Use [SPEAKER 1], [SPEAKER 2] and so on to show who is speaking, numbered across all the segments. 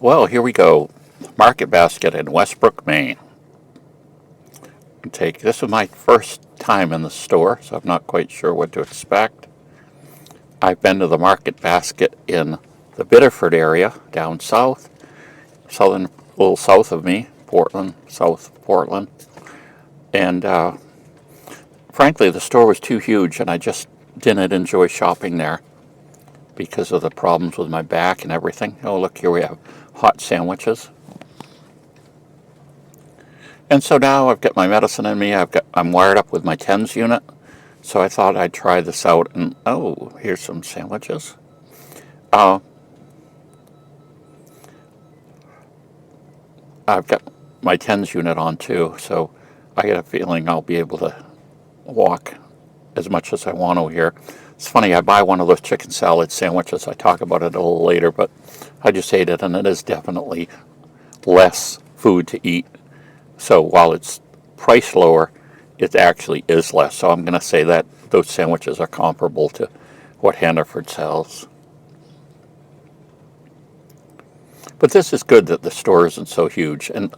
[SPEAKER 1] Well, here we go. Market basket in Westbrook, Maine. This is my first time in the store, so I'm not quite sure what to expect. I've been to the market basket in the Biddeford area down south, southern, a little south of me, Portland, south of Portland, and frankly, the store was too huge, and I just didn't enjoy shopping there because of the problems with my back and everything. Oh, look, here we have hot sandwiches. And so now I've got my medicine in me. I'm wired up with my TENS unit. So I thought I'd try this out. And oh, here's some sandwiches. Uh, I've got my TENS unit on too. So I get a feeling I'll be able to walk as much as I want to here. It's funny, I buy one of those chicken salad sandwiches. I talk about it a little later, but I just ate it, and it is definitely less food to eat. So while it's priced lower, it actually is less. So I'm going to say that those sandwiches are comparable to what Hannaford sells. But this is good that the store isn't so huge. And,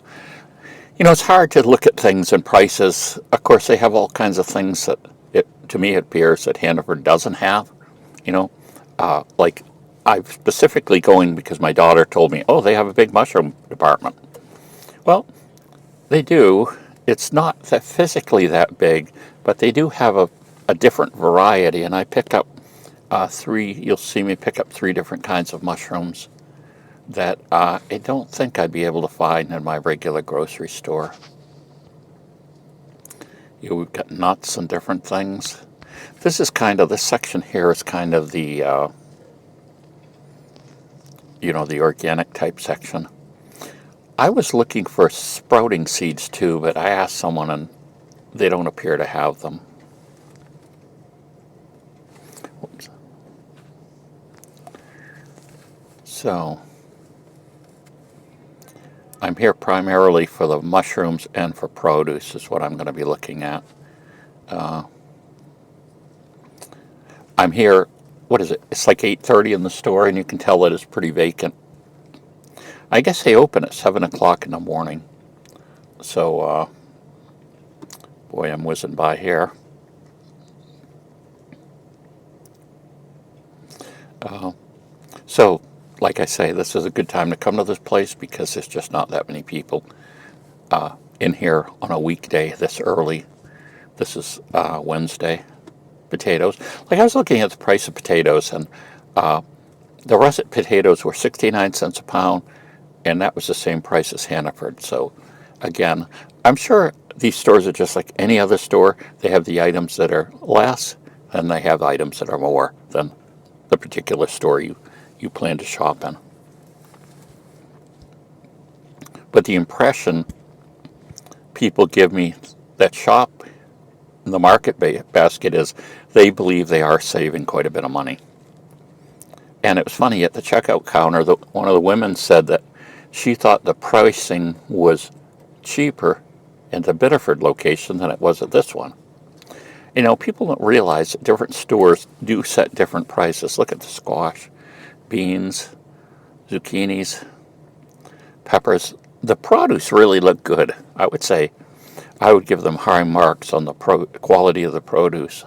[SPEAKER 1] it's hard to look at things and prices. Of course, they have all kinds of things that, to me, it appears that Hannaford doesn't have. You know, like I'm specifically going because my daughter told me, oh, they have a big mushroom department. Well, they do. It's not that physically that big, but they do have a different variety. And I picked up you'll see me pick up three different kinds of mushrooms that I don't think I'd be able to find in my regular grocery store. We've got nuts and different things. This section here is kind of the the organic type section. I was looking for sprouting seeds too, but I asked someone and they don't appear to have them. Oops. So, I'm here primarily for the mushrooms and for produce is what I'm going to be looking at. I'm here, what is it? It's like 8:30 in the store, and you can tell that it's pretty vacant. I guess they open at 7 o'clock in the morning. So, boy, I'm whizzing by here. Uh, so, like I say, this is a good time to come to this place because there's just not that many people in here on a weekday this early. This is Wednesday. Potatoes. Like I was looking at the price of potatoes, and the russet potatoes were 69 cents a pound, and that was the same price as Hannaford. So, again, I'm sure these stores are just like any other store. They have the items that are less, and they have items that are more than the particular store you plan to shop in. But the impression people give me that shop in the market basket is they believe they are saving quite a bit of money. And it was funny, at the checkout counter, one of the women said that she thought the pricing was cheaper in the Biddeford location than it was at this one. People don't realize that different stores do set different prices. Look at the squash, beans, zucchinis, peppers. The produce really looked good. I would say I would give them high marks on the quality of the produce.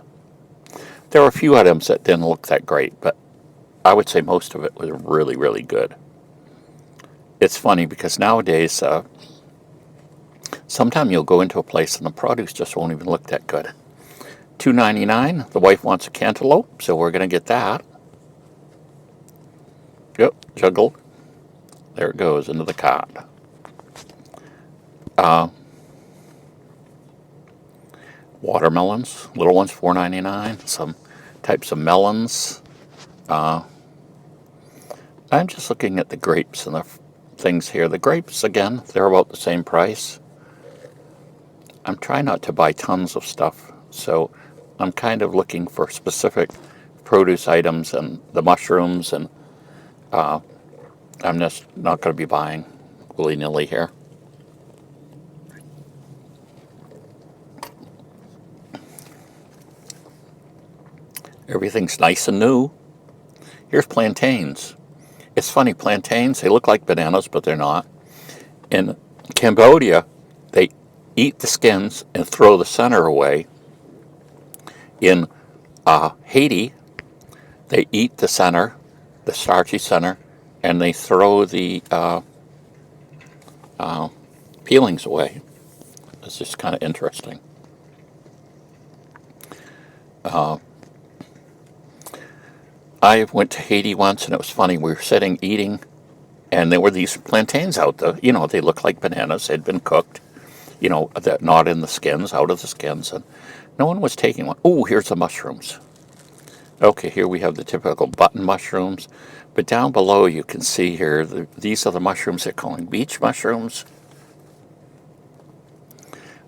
[SPEAKER 1] There were a few items that didn't look that great, but I would say most of it was really, really good. It's funny because nowadays, sometimes you'll go into a place and the produce just won't even look that good. $2.99. The wife wants a cantaloupe, so we're going to get that. Yep, juggle. There it goes into the cart. Watermelons, little ones, $4.99. Some types of melons. I'm just looking at the grapes and the things here. The grapes, again, they're about the same price. I'm trying not to buy tons of stuff, so I'm kind of looking for specific produce items and the mushrooms, and I'm just not going to be buying willy-nilly here. Everything's nice and new. Here's plantains. It's funny, plantains, they look like bananas, but they're not. In Cambodia, they eat the skins and throw the center away. In Haiti, they eat the center, the starchy center, and they throw the peelings away. It's just kind of interesting. I went to Haiti once, and it was funny. We were sitting eating, and there were these plantains out there. You know, they look like bananas. They'd been cooked. You know, that not in the skins, out of the skins, and no one was taking one. Oh, here's the mushrooms. Okay, here we have the typical button mushrooms, but down below you can see here, these are the mushrooms they're calling beech mushrooms.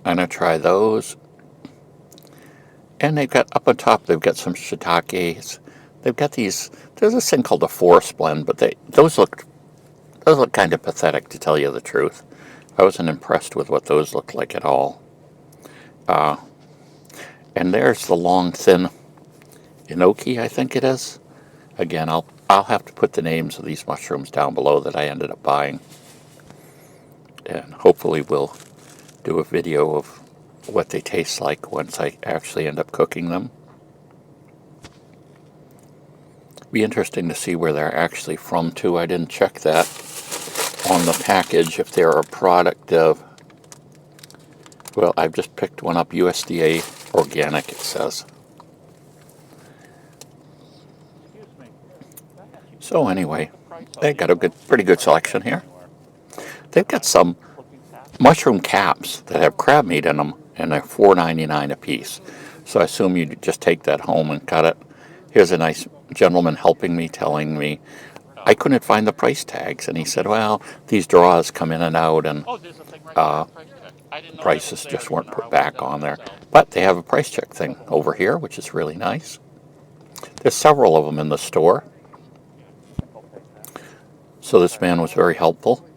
[SPEAKER 1] I'm going to try those. And they've got, up on top, they've got some shiitakes. They've got these, there's this thing called a forest blend, but those look kind of pathetic, to tell you the truth. I wasn't impressed with what those looked like at all. And there's the long, thin enoki, I think it is. Again, I'll have to put the names of these mushrooms down below that I ended up buying. And hopefully we'll do a video of what they taste like once I actually end up cooking them. Be interesting to see where they're actually from too. I didn't check that on the package if they're a product of, well, I've just picked one up, USDA organic it says. So anyway, they got a pretty good selection here. They've got some mushroom caps that have crab meat in them, and they're $4.99 a piece. So I assume you just take that home and cut it. Here's a nice gentleman helping me, telling me I couldn't find the price tags, and he said, well, these draws come in and out, and prices just weren't put back on there. But they have a price check thing over here, which is really nice. There's several of them in the store. So this man was very helpful.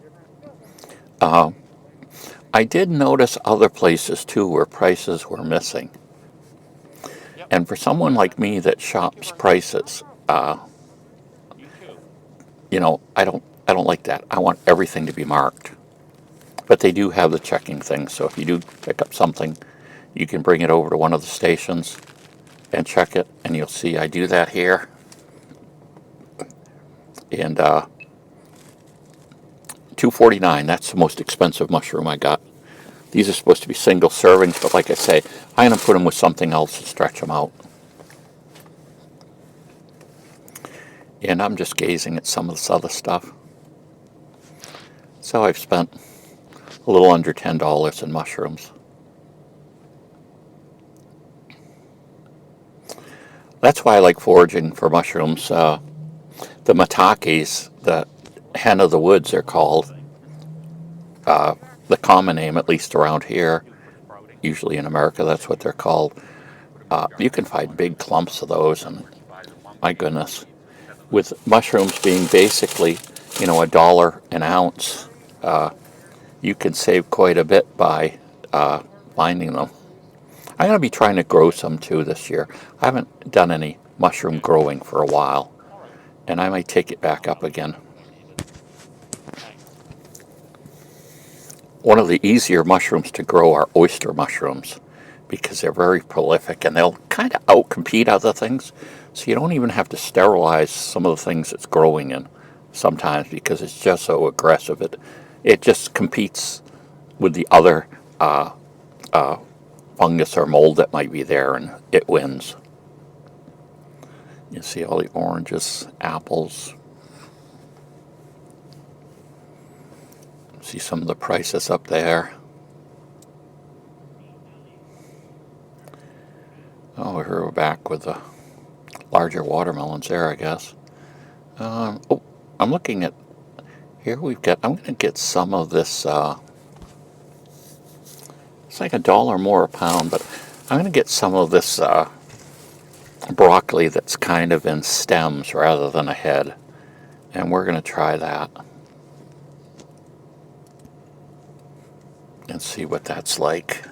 [SPEAKER 1] I did notice other places too where prices were missing. And for someone like me that shops prices, you know, I don't like that. I want everything to be marked. But they do have the checking thing, so if you do pick up something, you can bring it over to one of the stations and check it, and you'll see I do that here. And $2.49, that's the most expensive mushroom I got. These are supposed to be single servings, but like I say, I'm going to put them with something else to stretch them out. And I'm just gazing at some of this other stuff. So I've spent a little under $10 in mushrooms. That's why I like foraging for mushrooms. The maitakes, the hen of the woods they're called. The common name, at least around here, usually in America, that's what they're called. You can find big clumps of those, and my goodness, with mushrooms being basically, you know, $1 an ounce, you can save quite a bit by finding them. I'm going to be trying to grow some too this year. I haven't done any mushroom growing for a while, and I might take it back up again. One of the easier mushrooms to grow are oyster mushrooms because they're very prolific and they'll kind of outcompete other things. So you don't even have to sterilize some of the things it's growing in sometimes because it's just so aggressive. It just competes with the other fungus or mold that might be there, and it wins. You see all the oranges, apples. See some of the prices up there. Oh, we're back with the larger watermelons there, I guess. Oh, I'm looking at, here we've got, I'm going to get some of this, it's like $1 more a pound, but I'm going to get some of this broccoli that's kind of in stems rather than a head. And we're going to try that. And see what that's like.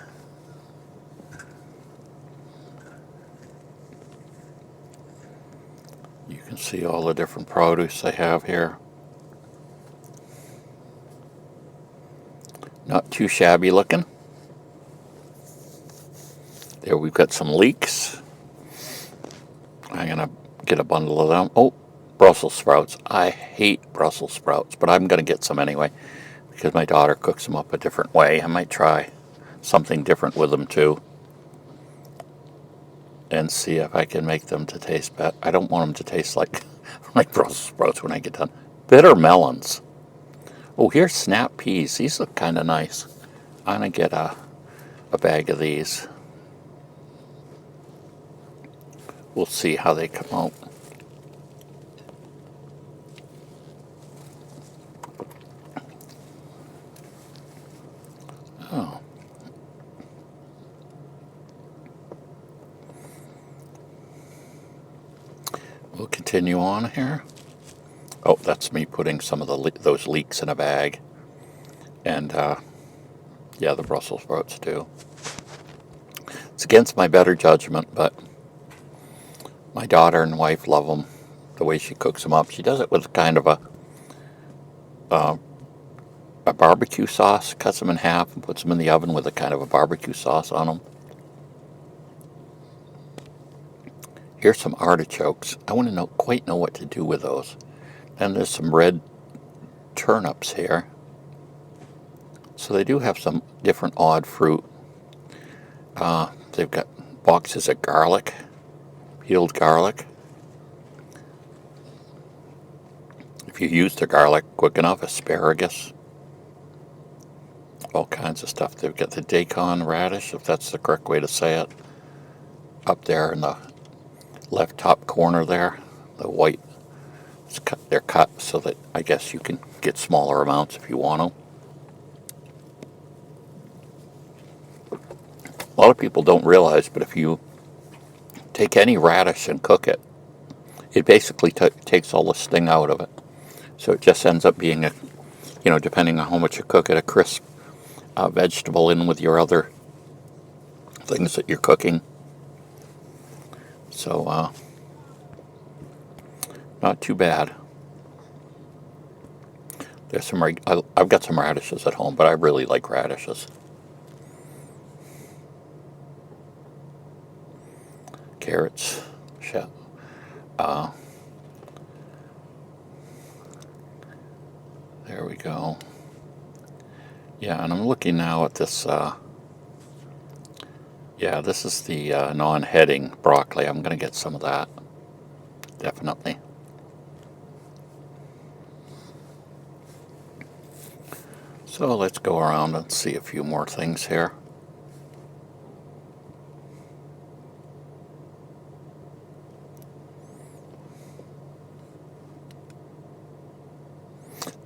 [SPEAKER 1] You can see all the different produce they have here. Not too shabby looking. There we've got some leeks. I'm going to get a bundle of them. Oh, Brussels sprouts. I hate Brussels sprouts, but I'm going to get some anyway because my daughter cooks them up a different way. I might try something different with them too and see if I can make them to taste better. I don't want them to taste like like Brussels sprouts when I get done. Bitter melons. Oh, here's snap peas. These look kind of nice. I'm going to get a bag of these. We'll see how they come out. Oh. We'll continue on here. Oh, that's me putting some of those leeks in a bag. And, yeah, the Brussels sprouts too. It's against my better judgment, but my daughter and wife love them the way she cooks them up. She does it with kind of a barbecue sauce, cuts them in half and puts them in the oven with a kind of a barbecue sauce on them. Here's some artichokes. I want to quite know what to do with those. And there's some red turnips here. So they do have some different odd fruit. They've got boxes of garlic, peeled garlic. If you use the garlic quick enough, asparagus, all kinds of stuff. They've got the daikon radish, if that's the correct way to say it, up there in the left top corner there. The white, they're cut so that I guess you can get smaller amounts if you want to. A lot of people don't realize, but if you take any radish and cook it, it basically takes all the sting out of it. So it just ends up being depending on how much you cook it, a crisp vegetable in with your other things that you're cooking. So, not too bad. There's some. I've got some radishes at home, but I really like radishes. Carrots, there we go. Yeah, and I'm looking now at this. Yeah, this is the non-heading broccoli. I'm going to get some of that, definitely. So let's go around and see a few more things here.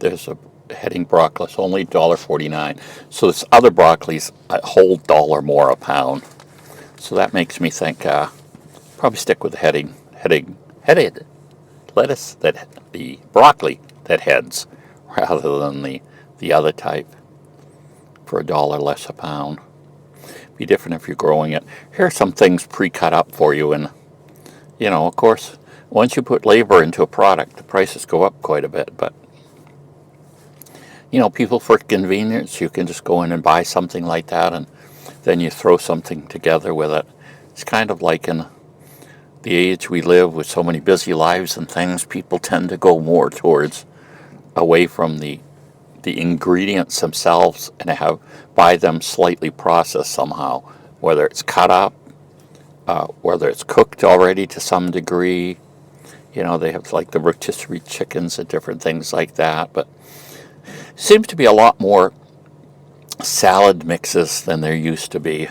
[SPEAKER 1] There's a heading broccoli. It's only $1.49. So this other broccoli's a whole dollar more a pound. So that makes me think probably stick with the headed lettuce, the broccoli that heads, rather than the other type for $1 less a pound. Be different if you're growing it. Here are some things pre-cut up for you, and of course, once you put labor into a product, the prices go up quite a bit. But people, for convenience, you can just go in and buy something like that, and then you throw something together with it. It's kind of like in the age we live with so many busy lives and things, people tend to go more towards away from the ingredients themselves and buy them slightly processed somehow, whether it's cut up, whether it's cooked already to some degree. They have like the rotisserie chickens and different things like that, but seems to be a lot more salad mixes than there used to be,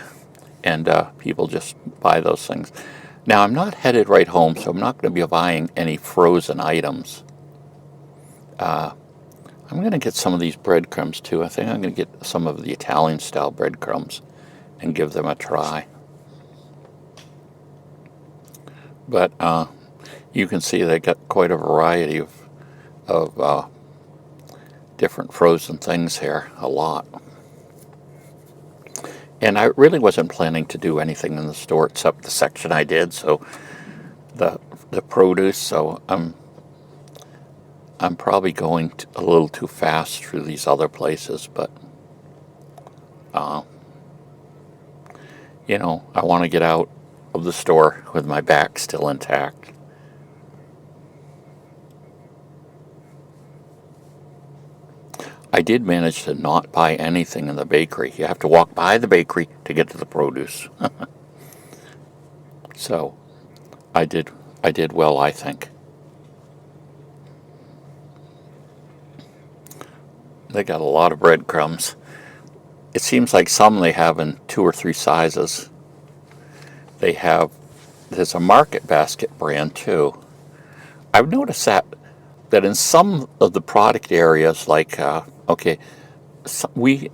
[SPEAKER 1] and people just buy those things. Now, I'm not headed right home, so I'm not going to be buying any frozen items. I'm going to get some of these breadcrumbs too. I think I'm going to get some of the Italian-style breadcrumbs and give them a try. But you can see they got quite a variety of different frozen things here, a lot. And I really wasn't planning to do anything in the store except the section I did, so the produce. So I'm probably going a little too fast through these other places, but Uh, you know, I want to get out of the store with my back still intact. I did manage to not buy anything in the bakery. You have to walk by the bakery to get to the produce. So I did well, I think. They got a lot of breadcrumbs. It seems like some they have in 2 or 3 sizes. They have, there's a Market Basket brand too. I've noticed that in some of the product areas, like okay, we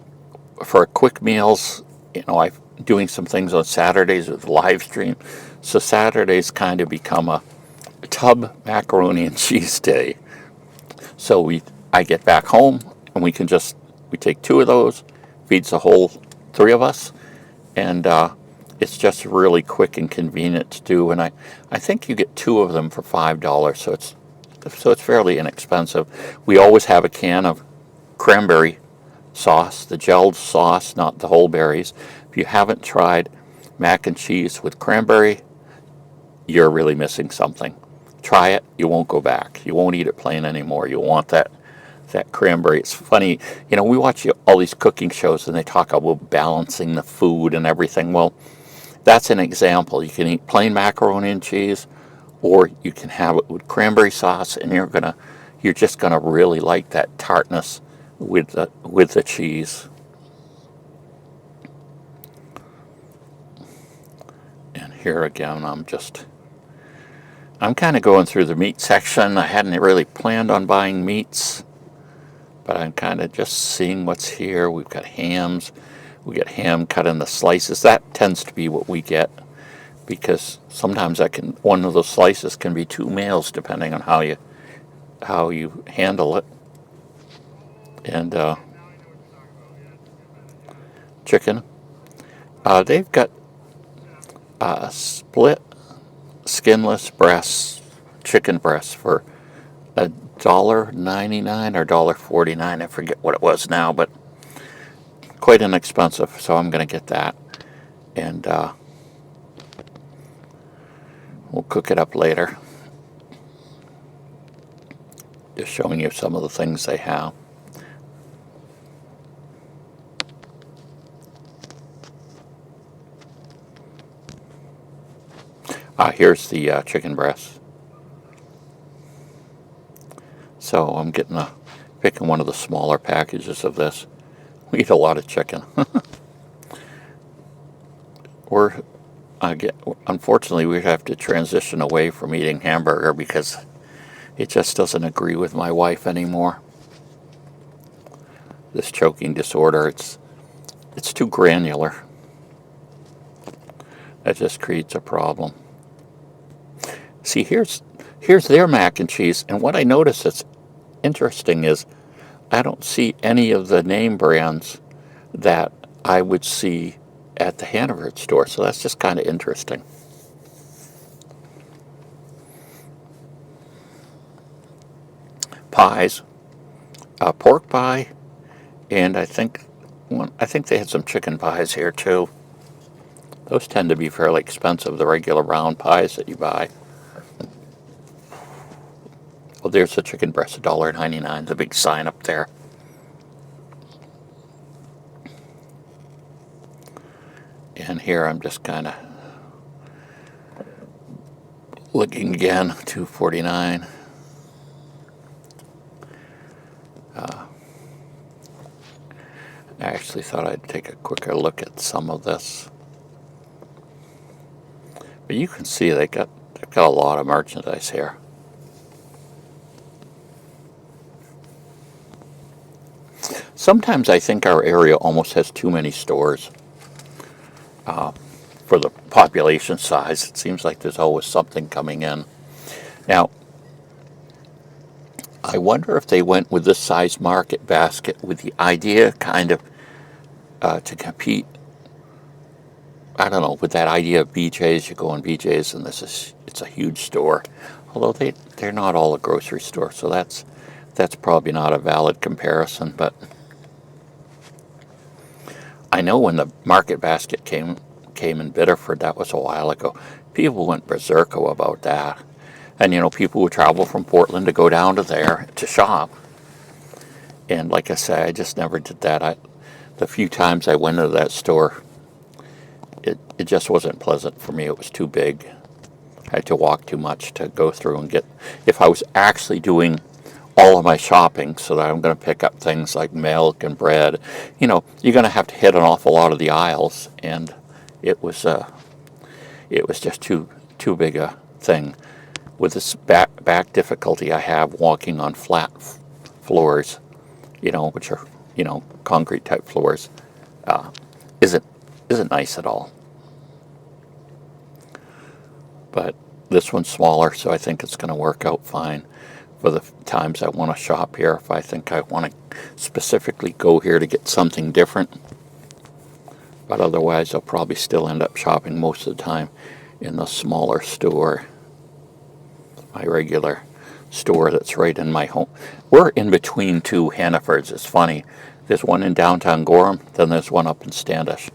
[SPEAKER 1] for quick meals, you know, I'm doing some things on Saturdays with live stream. So Saturdays kind of become a tub macaroni and cheese day. So I get back home and we take 2 of those, feeds the whole 3 of us, and it's just really quick and convenient to do. And I think you get 2 of them for $5, so it's fairly inexpensive. We always have a can of cranberry sauce, the gelled sauce, not the whole berries. If you haven't tried mac and cheese with cranberry, you're really missing something. Try it, you won't go back. You won't eat it plain anymore. You'll want that cranberry. It's funny, you know, we watch all these cooking shows and they talk about balancing the food and everything. Well, that's an example. You can eat plain macaroni and cheese, or you can have it with cranberry sauce, and you're just gonna really like that tartness with the cheese. And here again, I'm kind of going through the meat section. I hadn't really planned on buying meats, but I'm kind of just seeing what's here. We've got hams. We get ham cut into slices. That tends to be what we get, because sometimes one of those slices can be 2 meals depending on how you handle it. And chicken. They've got split skinless breasts, chicken breasts for $1.99 or $1.49. I forget what it was now, but quite inexpensive. So I'm going to get that, and we'll cook it up later. Just showing you some of the things they have. Here's the chicken breast. So I'm picking one of the smaller packages of this. We eat a lot of chicken. Unfortunately, we have to transition away from eating hamburger because it just doesn't agree with my wife anymore. This choking disorder, it's too granular. That just creates a problem. See, here's their mac and cheese, and what I notice that's interesting is I don't see any of the name brands that I would see at the Hannaford store, so that's just kind of interesting. Pies, pork pie, and I think they had some chicken pies here too. Those tend to be fairly expensive, the regular round pies that you buy. Well, there's the chicken breast, $1.99, the big sign up there. And here I'm just kind of looking again, $2.49. I actually thought I'd take a quicker look at some of this. But you can see they've got a lot of merchandise here. Sometimes I think our area almost has too many stores for the population size. It seems like there's always something coming in. Now, I wonder if they went with this size Market Basket with the idea kind of to compete, I don't know, with that idea of BJ's. You go in BJ's and it's a huge store. Although they're not all a grocery store, so that's probably not a valid comparison, but I know when the market basket came in Biddeford, that was a while ago, people went berserko about that. And, people would travel from Portland to go down to there to shop. And like I say, I just never did that. The few times I went to that store, it just wasn't pleasant for me. It was too big. I had to walk too much to go through and get. If I was actually doing all of my shopping, so that I'm going to pick up things like milk and bread, you're going to have to hit an awful lot of the aisles, and it was just too big a thing. With this back difficulty I have walking on flat floors, which are concrete type floors, uh, isn't nice at all. But this one's smaller, so I think it's going to work out fine for the times I want to shop here. If I think I want to specifically go here to get something different, but otherwise I'll probably still end up shopping most of the time in the smaller store, my regular store that's right in my home. We're in between two Hannafords. It's funny. There's one in downtown Gorham, then there's one up in Standish.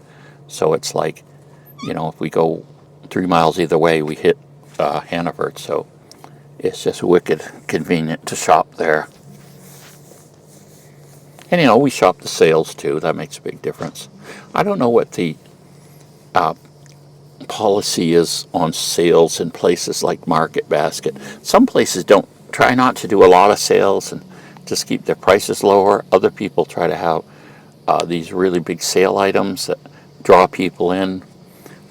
[SPEAKER 1] So it's like, if we go 3 miles either way, we hit Hannaford. So it's just wicked convenient to shop there. And we shop the sales too. That makes a big difference. I don't know what the policy is on sales in places like Market Basket. Some places don't try not to do a lot of sales and just keep their prices lower. Other people try to have these really big sale items that draw people in.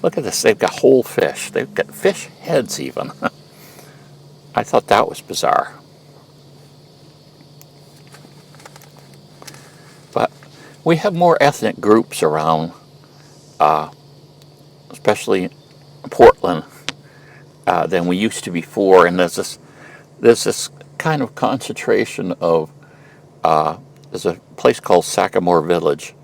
[SPEAKER 1] Look at this. They've got whole fish. They've got fish heads even. I thought that was bizarre. But we have more ethnic groups around, especially Portland, than we used to before. And there's this kind of concentration of, there's a place called Sagamore Village,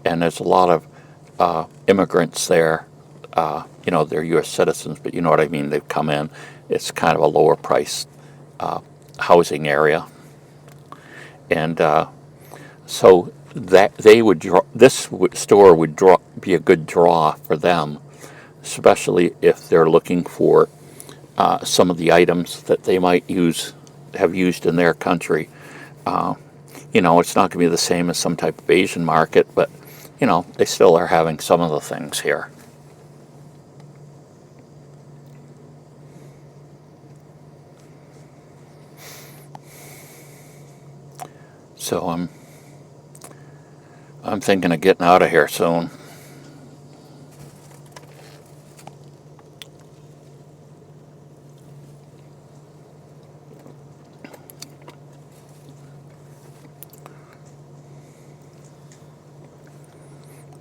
[SPEAKER 1] and there's a lot of immigrants there. They're U.S. citizens, but you know what I mean. They've come in. It's kind of a lower price housing area, and so that they would draw. This store would be a good draw for them, especially if they're looking for some of the items that they might have used in their country. It's not going to be the same as some type of Asian market, but they still are having some of the things here. So I'm thinking of getting out of here soon.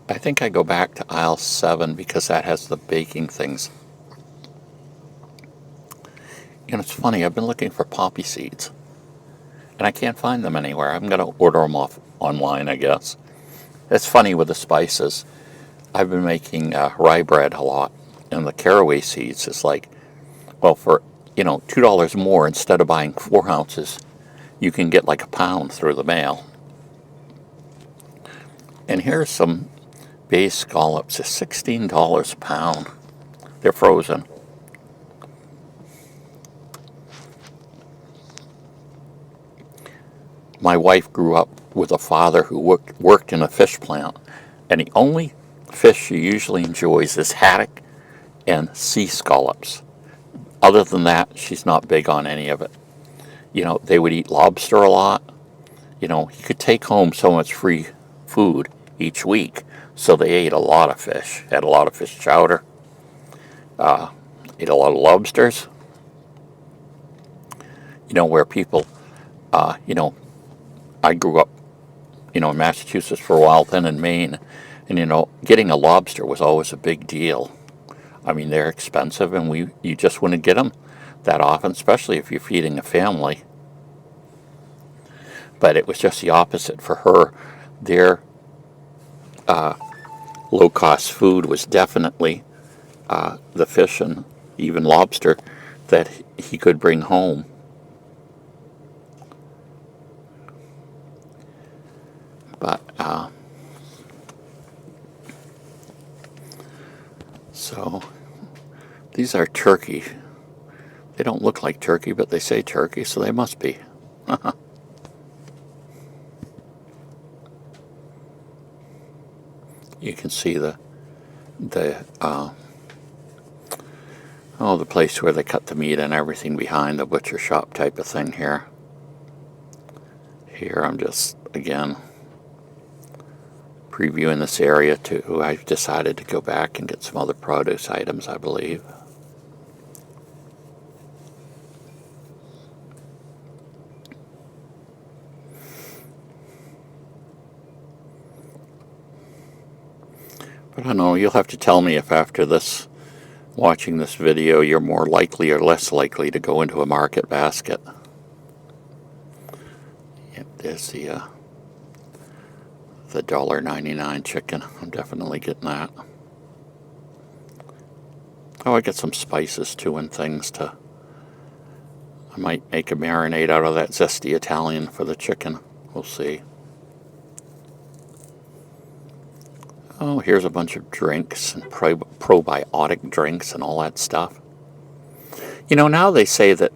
[SPEAKER 1] I think I go back to aisle 7 because that has the baking things. It's funny, I've been looking for poppy seeds, and I can't find them anywhere. I'm going to order them off online, I guess. It's funny with the spices. I've been making rye bread a lot, and the caraway seeds is like, well, for, $2 more, instead of buying 4 ounces, you can get like a pound through the mail. And here's some bay scallops. They're $16 a pound. They're frozen. My wife grew up with a father who worked in a fish plant, and the only fish she usually enjoys is haddock and sea scallops. Other than that, she's not big on any of it. They would eat lobster a lot. He could take home so much free food each week, so they ate a lot of fish, had a lot of fish chowder, ate a lot of lobsters. Where people, I grew up, in Massachusetts for a while, then in Maine, and getting a lobster was always a big deal. I mean, they're expensive, and you just wouldn't get them that often, especially if you're feeding a family. But it was just the opposite for her. Their low-cost food was definitely the fish and even lobster that he could bring home. But So these are turkey. They don't look like turkey, but they say turkey, so they must be. You can see the place where they cut the meat and everything behind the butcher shop type of thing here. Here I'm just, again, previewing this area too. I've decided to go back and get some other produce items, I believe. But I don't know, you'll have to tell me if after this, watching this video, you're more likely or less likely to go into a market basket. Yep, there's the $1.99 chicken. I'm definitely getting that. Oh, I get some spices too and things to... I might make a marinade out of that zesty Italian for the chicken. We'll see. Oh, here's a bunch of drinks and probiotic drinks and all that stuff. You know, now they say that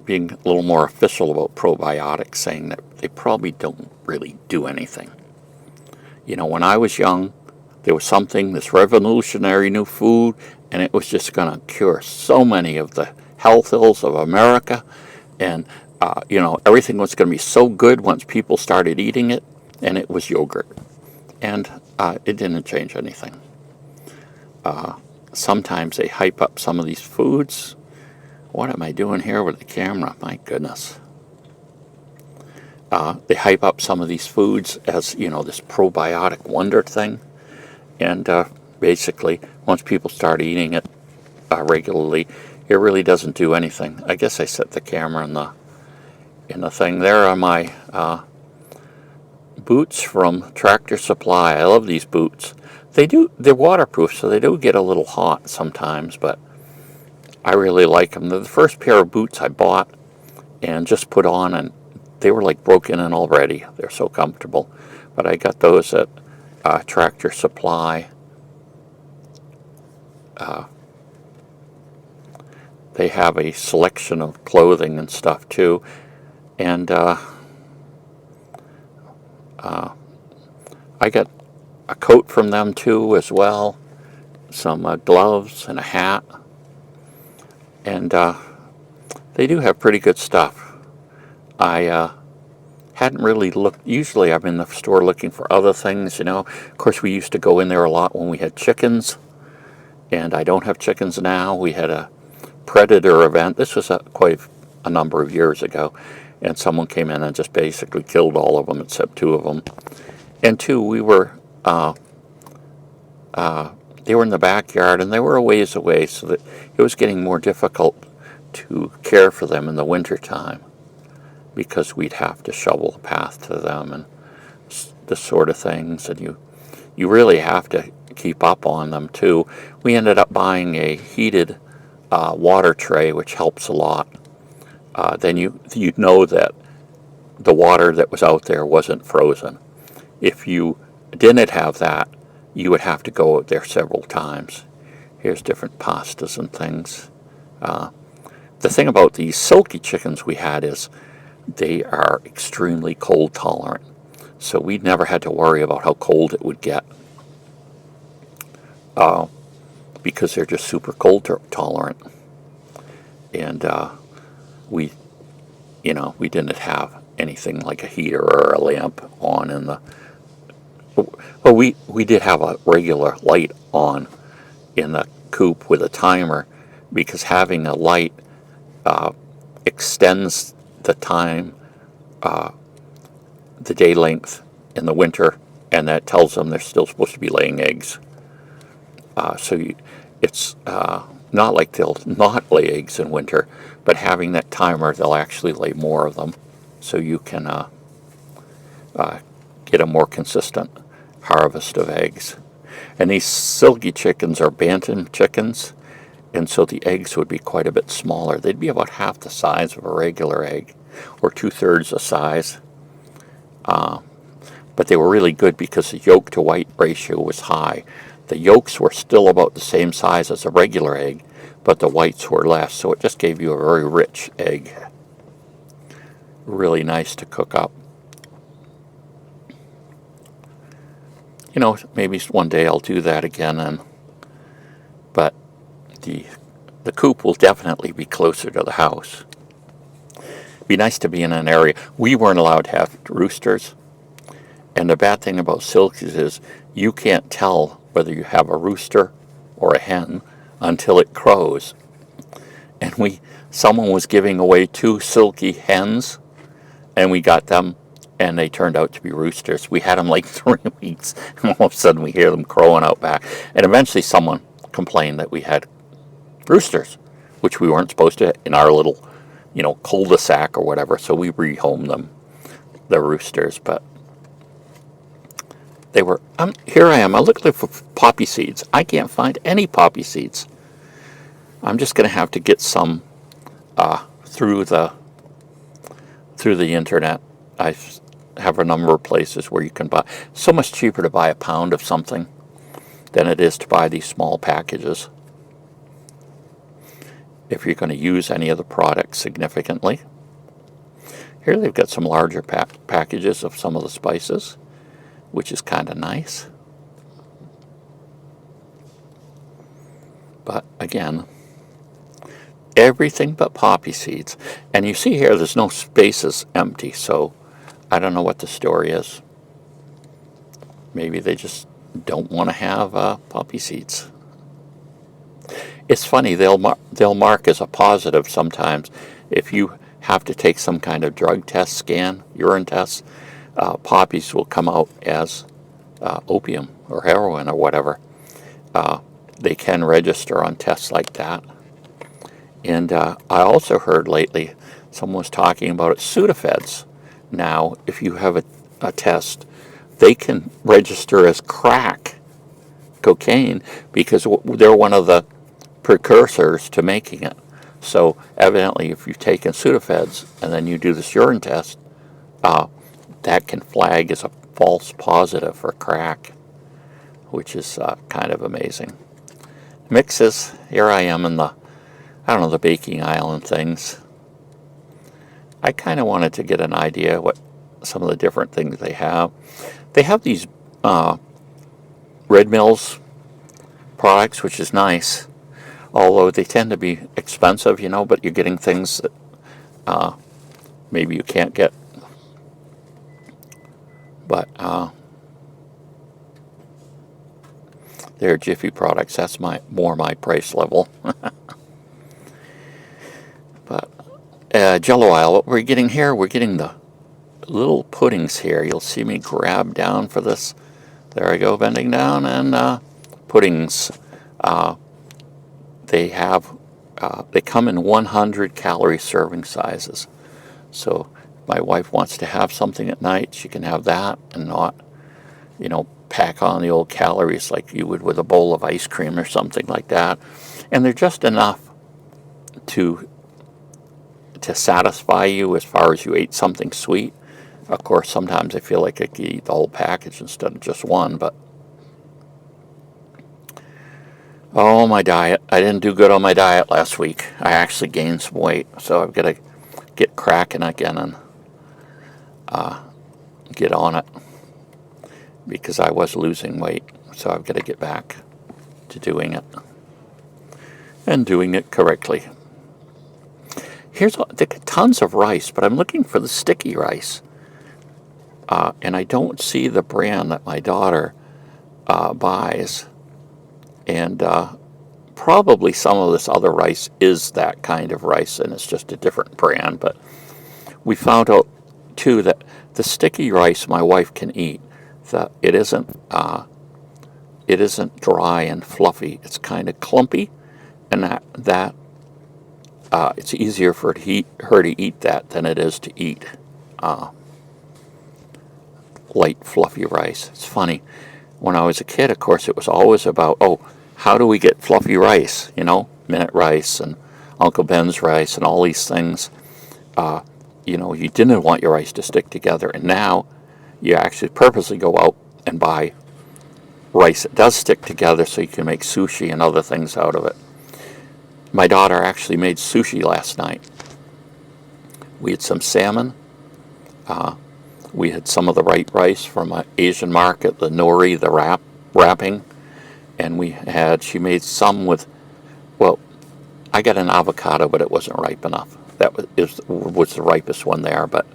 [SPEAKER 1] being a little more official about probiotics, saying that they probably don't really do anything. You know, when I was young, there was something, this revolutionary new food, and it was just going to cure so many of the health ills of America. And, you know, everything was going to be so good once people started eating it, and it was yogurt. And it didn't change anything. Sometimes they hype up some of these foods. What am I doing here with the camera? My goodness. They hype up some of these foods as, you know, this probiotic wonder thing. And basically, once people start eating it regularly, it really doesn't do anything. I guess I set the camera in the thing. There are my boots from Tractor Supply. I love these boots. They're waterproof, so they do get a little hot sometimes, but I really like them. They're the first pair of boots I bought and just put on, and they were like broken in already. They're so comfortable. But I got those at Tractor Supply. They have a selection of clothing and stuff too. And I got a coat from them too as well. Some gloves and a hat. And they do have pretty good stuff. I hadn't really looked. Usually I'm in the store looking for other things, you know. Of course, we used to go in there a lot when we had chickens. And I don't have chickens now. We had a predator event. This was quite a number of years ago. And someone came in and just basically killed all of them except two of them. And two, we were... they were in the backyard and they were a ways away, so that it was getting more difficult to care for them in the winter time because we'd have to shovel the path to them and this sort of things, and you really have to keep up on them too. We ended up buying a heated water tray, which helps a lot. Then you'd know that the water that was out there wasn't frozen. If you didn't have that, you would have to go out there several times. Here's different pastas and things. The thing about these Silky Chickens we had is they are extremely cold tolerant. So we never had to worry about how cold it would get. Because they're just super cold tolerant. And we didn't have anything like a heater or a lamp on in the... Well, we did have a regular light on in the coop with a timer, because having a light extends the time, the day length in the winter, and that tells them they're still supposed to be laying eggs. It's not like they'll not lay eggs in winter, but having that timer, they'll actually lay more of them, so you can get a more consistent harvest of eggs. And these Silky Chickens are bantam chickens, and so the eggs would be quite a bit smaller. They'd be about half the size of a regular egg, or 2/3 the size. But they were really good because the yolk to white ratio was high. the yolks were still about the same size as a regular egg, but the whites were less, so it just gave you a very rich egg. Really nice to cook up. You know, maybe one day I'll do that again, but the coop will definitely be closer to the house. It'd be nice to be in an area. We weren't allowed to have roosters, and the bad thing about Silkies is you can't tell whether you have a rooster or a hen until it crows. And someone was giving away 2 Silky hens, and we got them, and they turned out to be roosters. We had them like 3 weeks, and all of a sudden we hear them crowing out back. And eventually someone complained that we had roosters, which we weren't supposed to in our little, cul-de-sac or whatever. So we rehomed them, the roosters. But they were, here I am. I looked for poppy seeds. I can't find any poppy seeds. I'm just going to have to get some through the internet. I have a number of places where you can buy. It's so much cheaper to buy a pound of something than it is to buy these small packages, if you're going to use any of the products significantly. Here they've got some larger packages of some of the spices, which is kind of nice. But again, everything but poppy seeds. And you see here there's no spaces empty, so I don't know what the story is. Maybe they just don't want to have poppy seeds. It's funny, they'll mark as a positive sometimes if you have to take some kind of drug test scan, urine test. Poppies will come out as opium or heroin or whatever. They can register on tests like that. And I also heard lately someone was talking about it, Sudafeds. Now, if you have a test, they can register as crack cocaine because they're one of the precursors to making it. So evidently, if you've taken Sudafeds and then you do this urine test, that can flag as a false positive for crack, which is kind of amazing. Mixes. Here I am in the baking aisle and things. I kind of wanted to get an idea what some of the different things they have. They have these Red Mills products, which is nice, although they tend to be expensive, but you're getting things that maybe you can't get. But they're Jiffy products. That's more my price level. But Jello aisle, what we're getting here, we're getting the little puddings here. You'll see me grab down for this. There I go, bending down, and puddings. They come in 100 calorie serving sizes. So if my wife wants to have something at night, she can have that and not, pack on the old calories like you would with a bowl of ice cream or something like that. And they're just enough to satisfy you as far as you ate something sweet. Of course, sometimes I feel like I could eat the whole package instead of just one, but oh, my diet. I didn't do good on my diet last week. I actually gained some weight, so I've got to get cracking again and get on it, because I was losing weight, so I've got to get back to doing it and doing it correctly. They got tons of rice, but I'm looking for the sticky rice, and I don't see the brand that my daughter buys. And probably some of this other rice is that kind of rice, and it's just a different brand. But we found out, too, that the sticky rice my wife can eat, that it isn't dry and fluffy. It's kind of clumpy, and that it's easier for her to eat that than it is to eat light, fluffy rice. It's funny. When I was a kid, of course, it was always about, how do we get fluffy rice? Minute rice and Uncle Ben's rice and all these things. You didn't want your rice to stick together. And now you actually purposely go out and buy rice. It does stick together, so you can make sushi and other things out of it. My daughter actually made sushi last night. We had some salmon. We had some of the white rice from an Asian market, the nori, the wrapping, and she made some with, well, I got an avocado, but it wasn't ripe enough. That was the ripest one there, but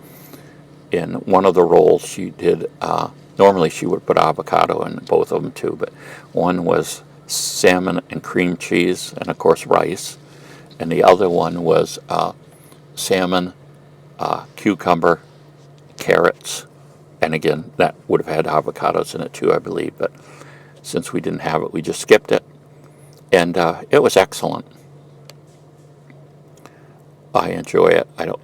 [SPEAKER 1] in one of the rolls she did, normally she would put avocado in both of them too, but one was salmon and cream cheese and of course rice, and the other one was salmon, cucumber, carrots, and again that would have had avocados in it too, I believe, but since we didn't have it we just skipped it, and it was excellent. I enjoy it. I don't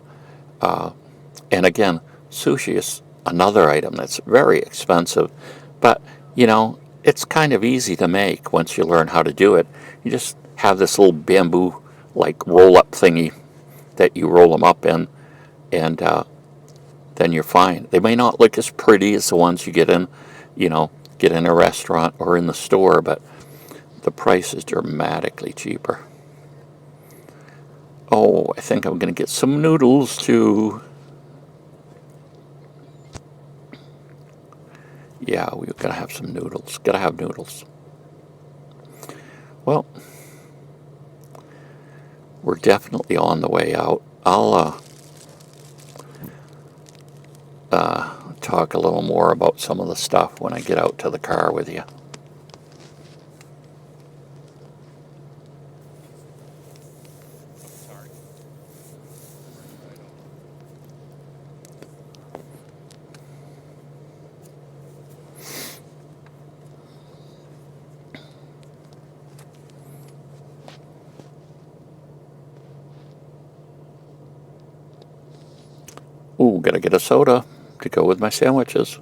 [SPEAKER 1] and again, sushi is another item that's very expensive, but it's kind of easy to make once you learn how to do it. You just have this little bamboo like roll up thingy that you roll them up in, and then you're fine. They may not look as pretty as the ones you get in a restaurant or in the store, but the price is dramatically cheaper. Oh, I think I'm going to get some noodles too. Yeah, we're going to have some noodles. Got to have noodles. Well, we're definitely on the way out. I'll talk a little more about some of the stuff when I get out to the car with you. Ooh, gotta get a soda to go with my sandwiches.